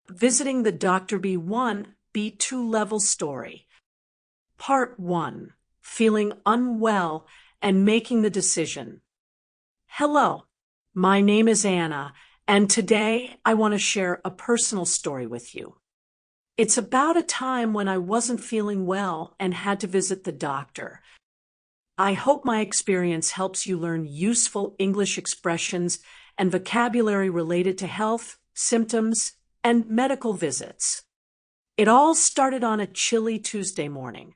Visiting the Dr. B1, B2 level story. Part 1. Feeling unwell and making the decision. Hello, my name is Anna, and today I want to share a personal story with you. It's about a time when I wasn't feeling well and had to visit the doctor. I hope my experience helps you learn useful English expressions and vocabulary related to health, symptoms, and medical visits. It all started on a chilly Tuesday morning.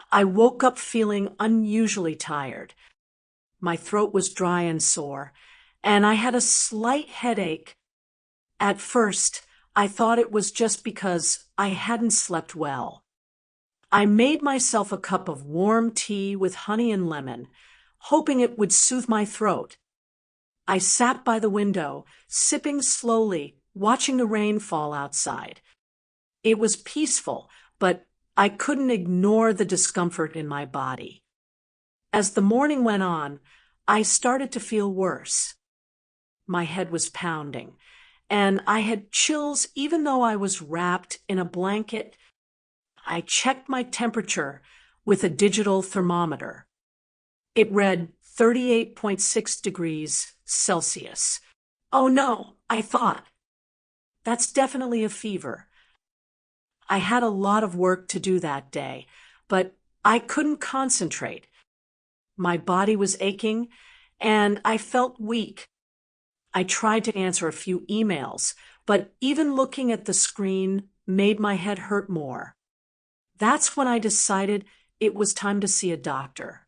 I woke up feeling unusually tired. My throat was dry and sore, and I had a slight headache. At first, I thought it was just because I hadn't slept well. I made myself a cup of warm tea with honey and lemon, hoping it would soothe my throat. I sat by the window, sipping slowly, watching the rain fall outside. It was peaceful, but I couldn't ignore the discomfort in my body. As the morning went on, I started to feel worse. My head was pounding, and I had chills even though I was wrapped in a blanket. I checked my temperature with a digital thermometer. It read 38.6 degrees Celsius. Oh no, I thought. That's definitely a fever. I had a lot of work to do that day, but I couldn't concentrate. My body was aching, and I felt weak. I tried to answer a few emails, but even looking at the screen made my head hurt more. That's when I decided it was time to see a doctor.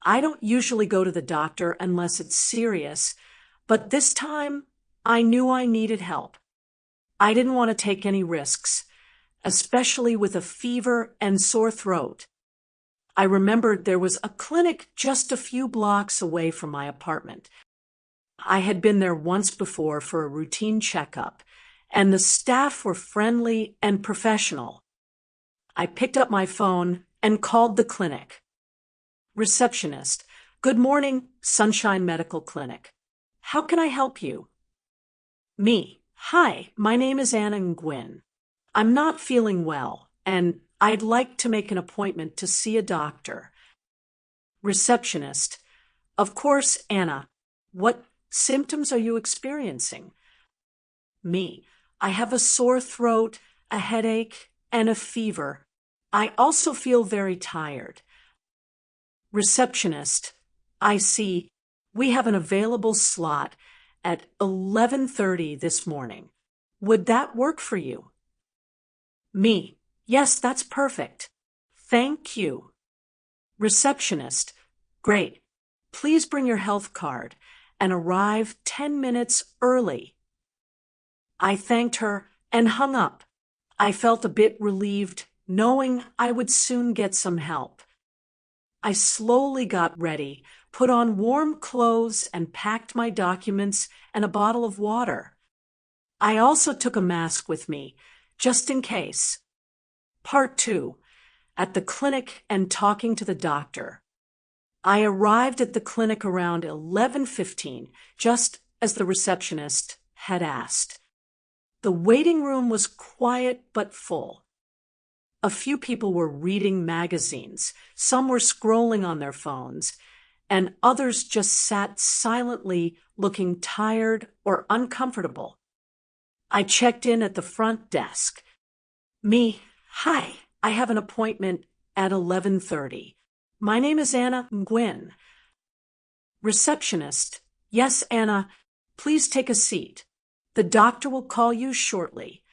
I don't usually go to the doctor unless it's serious, but this time I knew I needed help. I didn't want to take any risks, especially with a fever and sore throat. I remembered there was a clinic just a few blocks away from my apartment. I had been there once before for a routine checkup, and the staff were friendly and professional. I picked up my phone and called the clinic. Receptionist, good morning, Sunshine Medical Clinic. How can I help you? Me, hi, my name is Anna Nguyen. I'm not feeling well, and I'd like to make an appointment to see a doctor. Receptionist, of course, Anna. What symptoms are you experiencing? Me, I have a sore throat, a headache, and a fever. I also feel very tired. Receptionist, I see. We have an available slot at 11:30 this morning. Would that work for you? Me, yes, that's perfect. Thank you. Receptionist, great. Please bring your health card and arrive 10 minutes early. I thanked her and hung up. I felt a bit relieved, knowing I would soon get some help. I slowly got ready, put on warm clothes, and packed my documents and a bottle of water. I also took a mask with me, just in case. Part 2. At the clinic and talking to the doctor. I arrived at the clinic around 11:15, just as the receptionist had asked. The waiting room was quiet but full. A few people were reading magazines, some were scrolling on their phones, and others just sat silently looking tired or uncomfortable. I checked in at the front desk. Me, hi, I have an appointment at 11:30. My name is Anna Nguyen. Receptionist, yes, Anna, please take a seat. The doctor will call you shortly.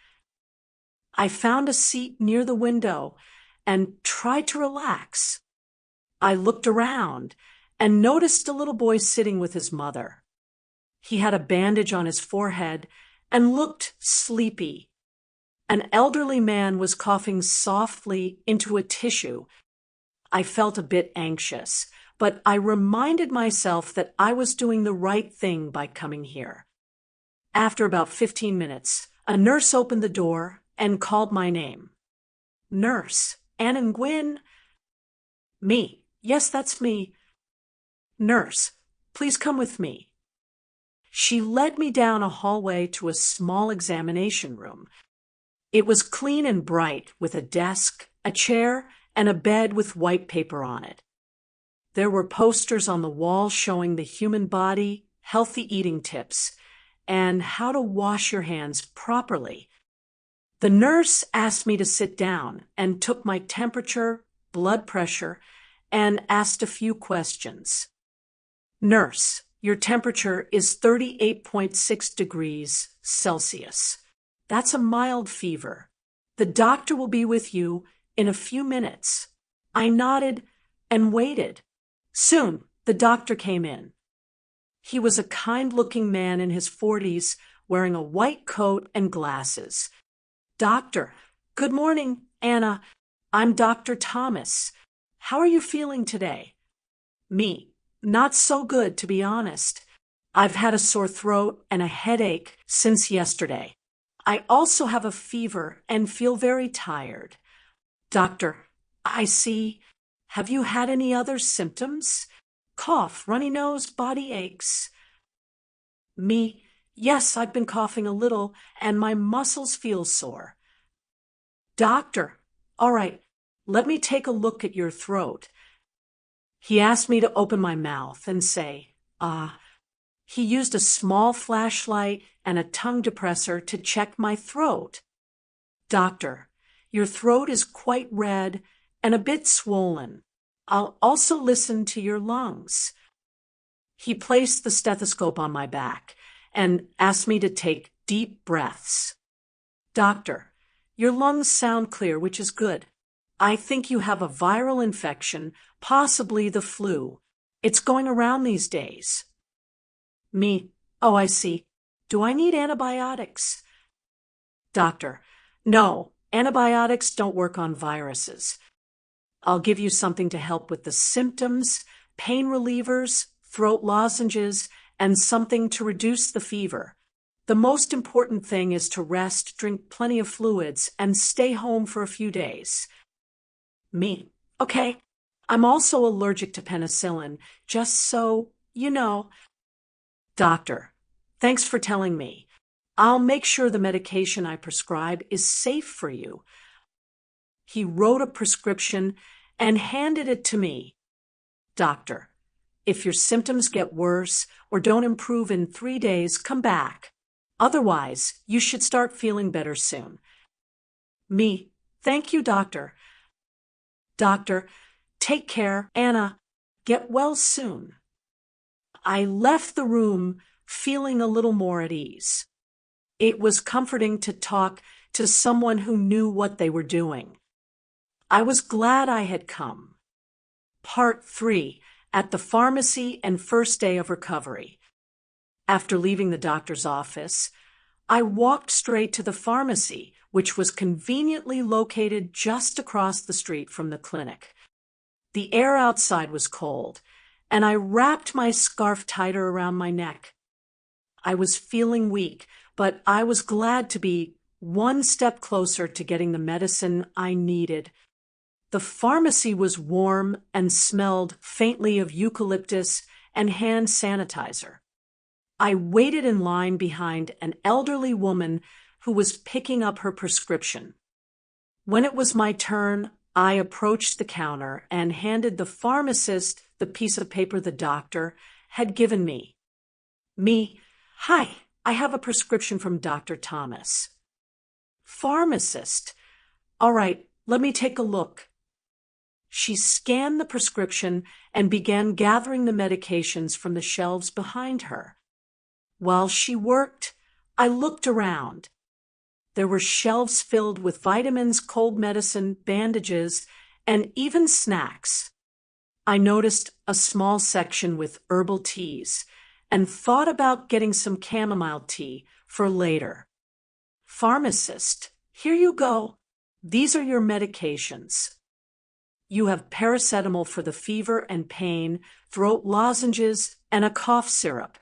I found a seat near the window and tried to relax. I looked around and noticed a little boy sitting with his mother. He had a bandage on his forehead and looked sleepy. An elderly man was coughing softly into a tissue. I felt a bit anxious, but I reminded myself that I was doing the right thing by coming here. After about 15 minutes, a nurse opened the door and called my name. Nurse, Anna Nguyen? Me, yes, that's me. Nurse, please come with me. She led me down a hallway to a small examination room. It was clean and bright, with a desk, a chair, and a bed with white paper on it. There were posters on the wall showing the human body, healthy eating tips, and how to wash your hands properly. The nurse asked me to sit down and took my temperature, blood pressure, and asked a few questions. Nurse, your temperature is 38.6 degrees Celsius. That's a mild fever. The doctor will be with you in a few minutes. I nodded and waited. Soon, the doctor came in. He was a kind-looking man in his 40s, wearing a white coat and glasses. Doctor, good morning, Anna. I'm Dr. Thomas. How are you feeling today? Me, not so good, to be honest. I've had a sore throat and a headache since yesterday. I also have a fever and feel very tired. Doctor, I see. Have you had any other symptoms? Cough, runny nose, body aches. Me, yes, I've been coughing a little and my muscles feel sore. Doctor, all right, let me take a look at your throat. He asked me to open my mouth and say, ah. He used a small flashlight and a tongue depressor to check my throat. Doctor, your throat is quite red and a bit swollen. I'll also listen to your lungs. He placed the stethoscope on my back and asked me to take deep breaths. Doctor, your lungs sound clear, which is good. I think you have a viral infection, possibly the flu. It's going around these days. Me, oh, I see. Do I need antibiotics? Doctor, no, antibiotics don't work on viruses. I'll give you something to help with the symptoms, pain relievers, throat lozenges, and something to reduce the fever. The most important thing is to rest, drink plenty of fluids, and stay home for a few days. Me, okay. I'm also allergic to penicillin, just so you know. Doctor, thanks for telling me. I'll make sure the medication I prescribe is safe for you. He wrote a prescription and handed it to me. Doctor, if your symptoms get worse or don't improve in 3 days, come back. Otherwise, you should start feeling better soon. Me, thank you, doctor. Doctor, take care, Anna. Get well soon. I left the room feeling a little more at ease. It was comforting to talk to someone who knew what they were doing. I was glad I had come. Part 3, at the pharmacy and first day of recovery. After leaving the doctor's office, I walked straight to the pharmacy, which was conveniently located just across the street from the clinic. The air outside was cold, and I wrapped my scarf tighter around my neck. I was feeling weak, but I was glad to be one step closer to getting the medicine I needed. The pharmacy was warm and smelled faintly of eucalyptus and hand sanitizer. I waited in line behind an elderly woman who was picking up her prescription. When it was my turn, I approached the counter and handed the pharmacist the piece of paper the doctor had given me. Me, hi, I have a prescription from Dr. Thomas. Pharmacist, all right, let me take a look. She scanned the prescription and began gathering the medications from the shelves behind her. While she worked, I looked around. There were shelves filled with vitamins, cold medicine, bandages, and even snacks. I noticed a small section with herbal teas and thought about getting some chamomile tea for later. Pharmacist, here you go. These are your medications. You have paracetamol for the fever and pain, throat lozenges, and a cough syrup.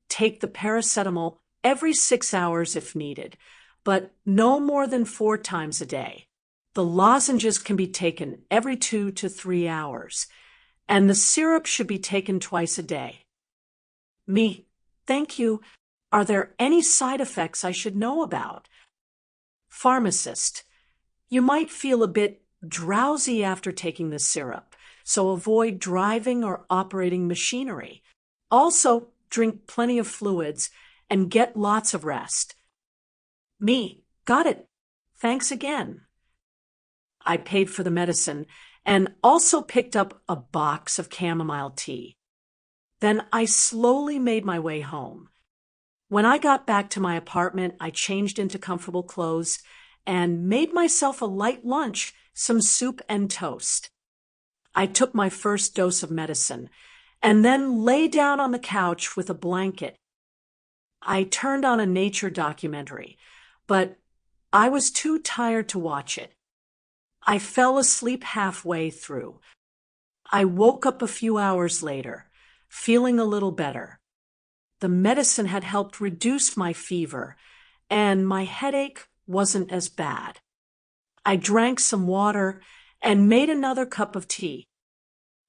Take the paracetamol every 6 hours if needed, but no more than 4 times a day. The lozenges can be taken every 2 to 3 hours, and the syrup should be taken twice a day. Me, Thank you. Are there any side effects I should know about? Pharmacist. You might feel a bit drowsy after taking the syrup, so avoid driving or operating machinery. Also, drink plenty of fluids and get lots of rest. Me. Got it. Thanks again. I paid for the medicine and also picked up a box of chamomile tea. Then I slowly made my way home. When I got back to my apartment, I changed into comfortable clothes and made myself a light lunch, some soup and toast. I took my first dose of medicine and then lay down on the couch with a blanket. I turned on a nature documentary, but I was too tired to watch it. I fell asleep halfway through. I woke up a few hours later, feeling a little better. The medicine had helped reduce my fever, and my headache wasn't as bad. I drank some water and made another cup of tea.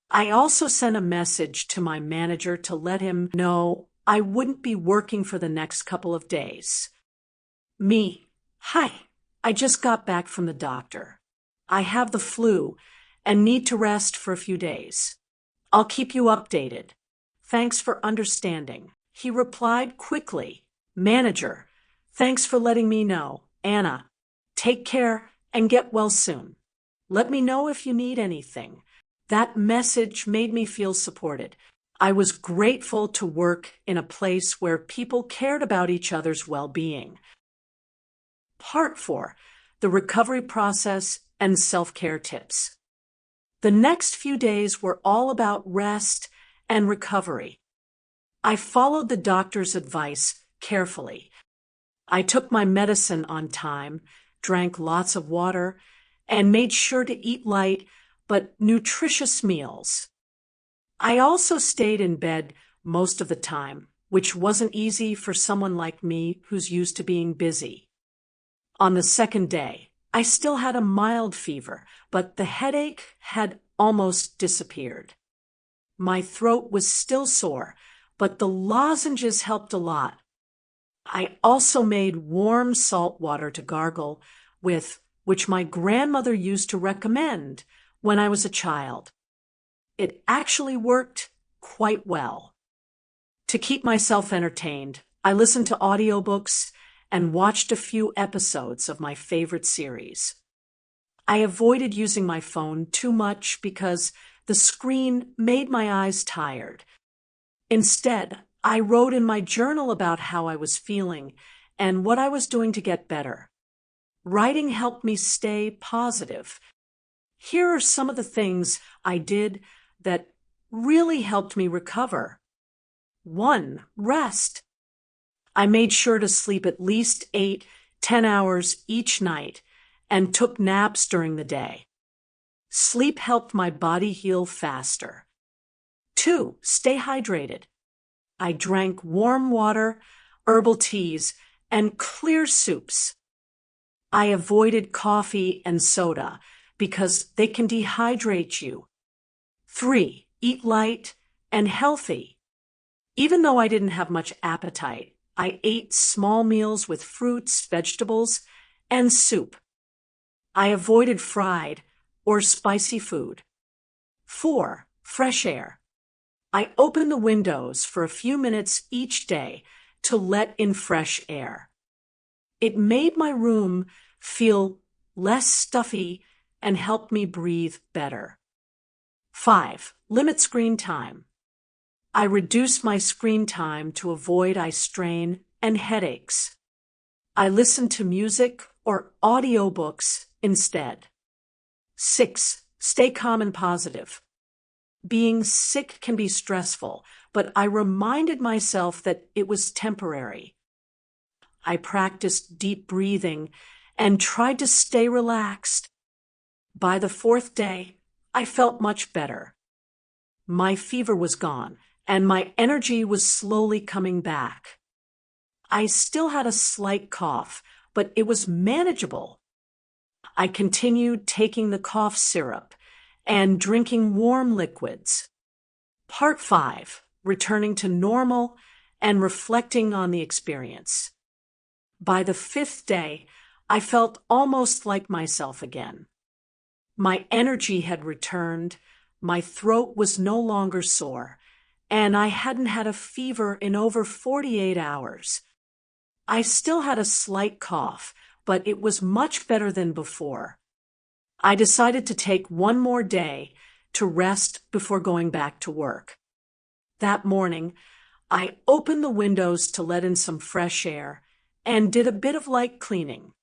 I also sent a message to my manager to let him know I wouldn't be working for the next couple of days. Me. Hi, I just got back from the doctor. I have the flu and need to rest for a few days. I'll keep you updated. Thanks for understanding. He replied quickly. Manager, thanks for letting me know. Anna, take care and get well soon. Let me know if you need anything. That message made me feel supported. I was grateful to work in a place where people cared about each other's well-being. Part 4. The recovery process and self-care tips. The next few days were all about rest and recovery. I followed the doctor's advice carefully. I took my medicine on time, drank lots of water, and made sure to eat light but nutritious meals. I also stayed in bed most of the time, which wasn't easy for someone like me who's used to being busy. On the second day, I still had a mild fever, but the headache had almost disappeared. My throat was still sore, but the lozenges helped a lot. I also made warm salt water to gargle with, which my grandmother used to recommend when I was a child. It actually worked quite well. To keep myself entertained, I listened to audiobooks and watched a few episodes of my favorite series. I avoided using my phone too much because the screen made my eyes tired. Instead, I wrote in my journal about how I was feeling and what I was doing to get better. Writing helped me stay positive. Here are some of the things I did that really helped me recover. 1. Rest. I made sure to sleep at least 8-10 hours each night and took naps during the day. Sleep helped my body heal faster. 2. Stay hydrated. I drank warm water, herbal teas, and clear soups. I avoided coffee and soda because they can dehydrate you. 3. Eat light and healthy. Even though I didn't have much appetite, I ate small meals with fruits, vegetables, and soup. I avoided fried or spicy food. 4. Fresh air. I opened the windows for a few minutes each day to let in fresh air. It made my room feel less stuffy and helped me breathe better. 5. Limit screen time. I reduced my screen time to avoid eye strain and headaches. I listened to music or audiobooks instead. 6. Stay calm and positive. Being sick can be stressful, but I reminded myself that it was temporary. I practiced deep breathing and tried to stay relaxed. By the 4th day, I felt much better. My fever was gone, and my energy was slowly coming back. I still had a slight cough, but it was manageable. I continued taking the cough syrup and drinking warm liquids. Part 5. Returning to normal and reflecting on the experience. By the 5th day, I felt almost like myself again. My energy had returned, my throat was no longer sore, and I hadn't had a fever in over 48 hours. I still had a slight cough, but it was much better than before. I decided to take one more day to rest before going back to work. That morning, I opened the windows to let in some fresh air and did a bit of light cleaning.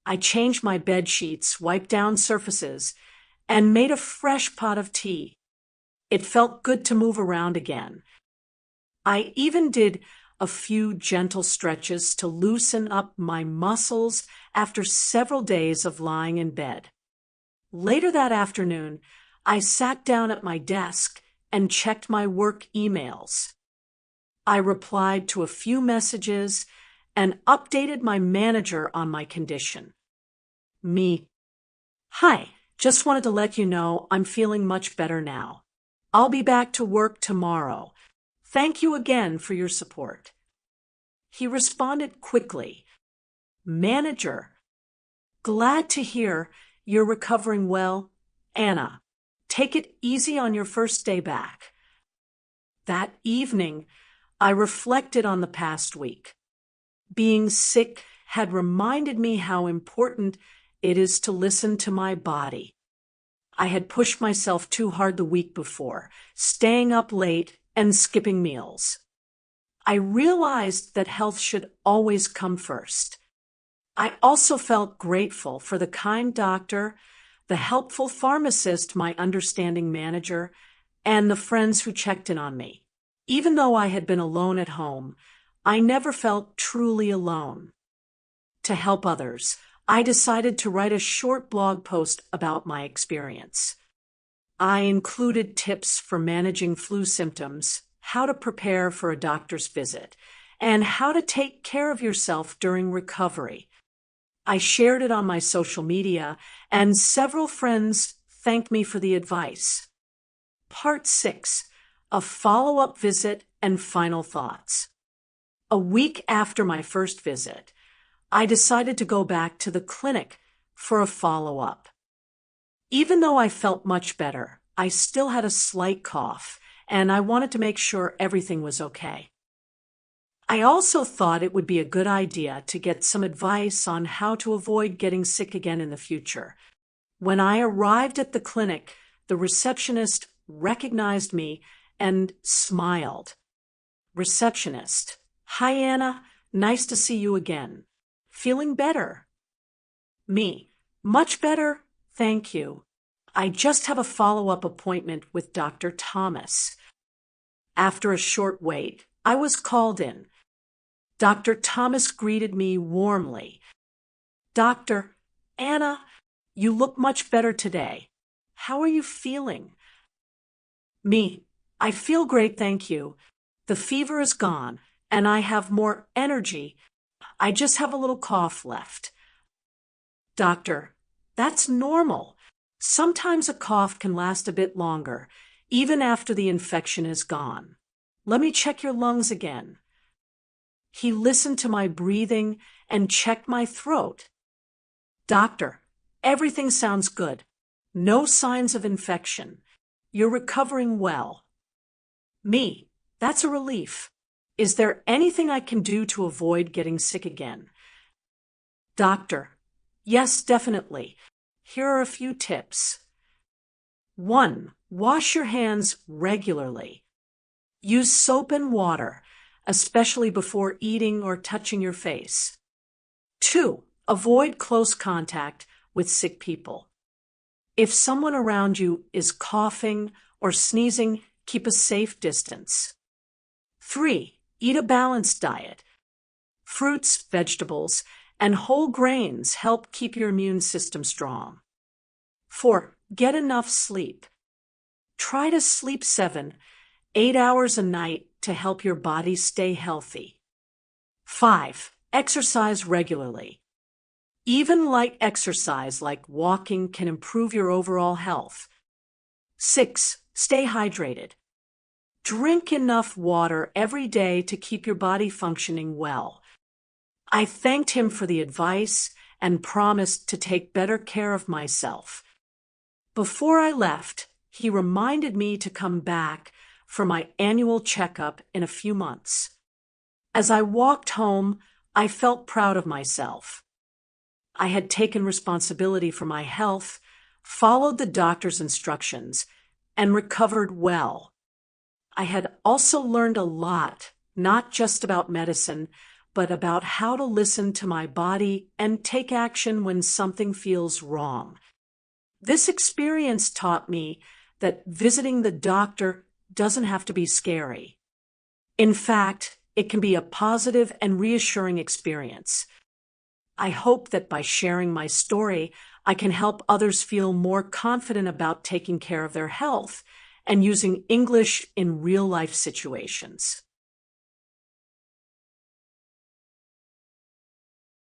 I changed my bed sheets, wiped down surfaces, and made a fresh pot of tea. It felt good to move around again. I even did a few gentle stretches to loosen up my muscles after several days of lying in bed. Later that afternoon, I sat down at my desk and checked my work emails. I replied to a few messages and updated my manager on my condition. Me. Hi, just wanted to let you know I'm feeling much better now. I'll be back to work tomorrow. Thank you again for your support. He responded quickly. Manager. Glad to hear you're recovering well, Anna. Take it easy on your first day back. That evening, I reflected on the past week. Being sick had reminded me how important it is to listen to my body. I had pushed myself too hard the week before, staying up late and skipping meals. I realized that health should always come first. I also felt grateful for the kind doctor, the helpful pharmacist, my understanding manager, and the friends who checked in on me. Even though I had been alone at home, I never felt truly alone. To help others, I decided to write a short blog post about my experience. I included tips for managing flu symptoms, how to prepare for a doctor's visit, and how to take care of yourself during recovery. I shared it on my social media, and several friends thanked me for the advice. Part 6. A follow-up visit and final thoughts. A week after my first visit, I decided to go back to the clinic for a follow-up. Even though I felt much better, I still had a slight cough, and I wanted to make sure everything was okay. I also thought it would be a good idea to get some advice on how to avoid getting sick again in the future. When I arrived at the clinic, the receptionist recognized me and smiled. Receptionist. Hi, Anna. Nice to see you again. Feeling better? Me. Much better, thank you. I just have a follow-up appointment with Dr. Thomas. After a short wait, I was called in. Dr. Thomas greeted me warmly. Doctor, Anna, you look much better today. How are you feeling? Me. I feel great, thank you. The fever is gone, and I have more energy. I just have a little cough left. Doctor, that's normal. Sometimes a cough can last a bit longer, even after the infection is gone. Let me check your lungs again. He listened to my breathing and checked my throat. Doctor, everything sounds good. No signs of infection. You're recovering well. Me, that's a relief. Is there anything I can do to avoid getting sick again? Doctor, yes, definitely. Here are a few tips. 1. Wash your hands regularly. Use soap and water, especially before eating or touching your face. 2. Avoid close contact with sick people. If someone around you is coughing or sneezing, keep a safe distance. 3. Eat a balanced diet. Fruits, vegetables, and whole grains help keep your immune system strong. 4. Get enough sleep. Try to sleep 7-8 hours a night to help your body stay healthy. 5. Exercise regularly. Even light exercise like walking can improve your overall health. 6. Stay hydrated. Drink enough water every day to keep your body functioning well. I thanked him for the advice and promised to take better care of myself. Before I left, he reminded me to come back for my annual checkup in a few months. As I walked home, I felt proud of myself. I had taken responsibility for my health, followed the doctor's instructions, and recovered well. I had also learned a lot, not just about medicine, but about how to listen to my body and take action when something feels wrong. This experience taught me that visiting the doctor doesn't have to be scary. In fact, it can be a positive and reassuring experience. I hope that by sharing my story, I can help others feel more confident about taking care of their health and using English in real-life situations.